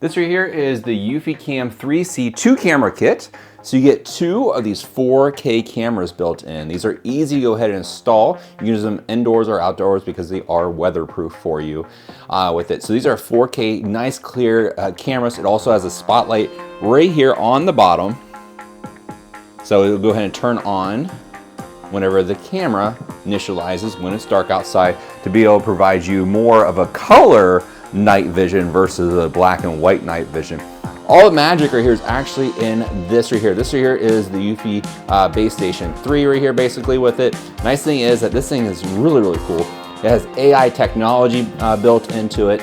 This right here is the Eufycam 3C 2-camera kit. So you get 2 of these 4K cameras built in. These are easy to go ahead and install. You can use them indoors or outdoors because they are weatherproof for you with it. So these are 4K, nice clear cameras. It also has a spotlight right here on the bottom. So it'll go ahead and turn on whenever the camera initializes when it's dark outside to be able to provide you more of a color night vision versus a black and white night vision. All the magic right here is actually in this right here. This right here is the Eufy base station 3 right here basically with it. Nice thing is that this thing is really, really cool. It has AI technology built into it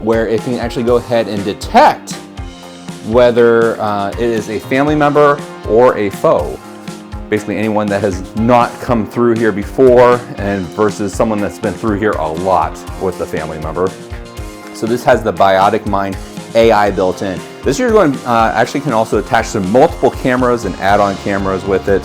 where it can actually go ahead and detect whether it is a family member or a foe. Basically anyone that has not come through here before and versus someone that's been through here a lot with the family member. So this has the BionicMind AI built in. This you're going actually can also attach to multiple cameras and add-on cameras with it.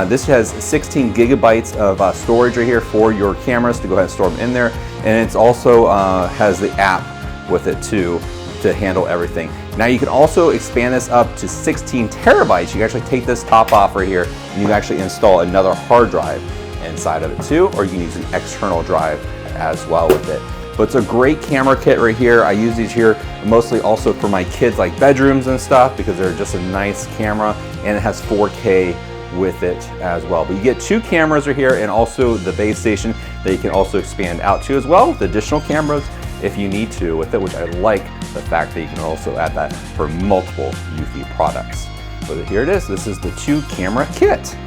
This has 16 gigabytes of storage right here for your cameras to go ahead and store them in there. And it's also has the app with it too to handle everything. Now you can also expand this up to 16 terabytes. You can actually take this top off right here and you can actually install another hard drive inside of it too, or you can use an external drive as well with it. But it's a great camera kit right here. I use these here mostly also for my kids like bedrooms and stuff because they're just a nice camera and it has 4K with it as well. But you get 2 cameras right here and also the base station that you can also expand out to as well with additional cameras if you need to with it, which I like the fact that you can also add that for multiple Eufy products. So here it is. This is the 2-camera kit.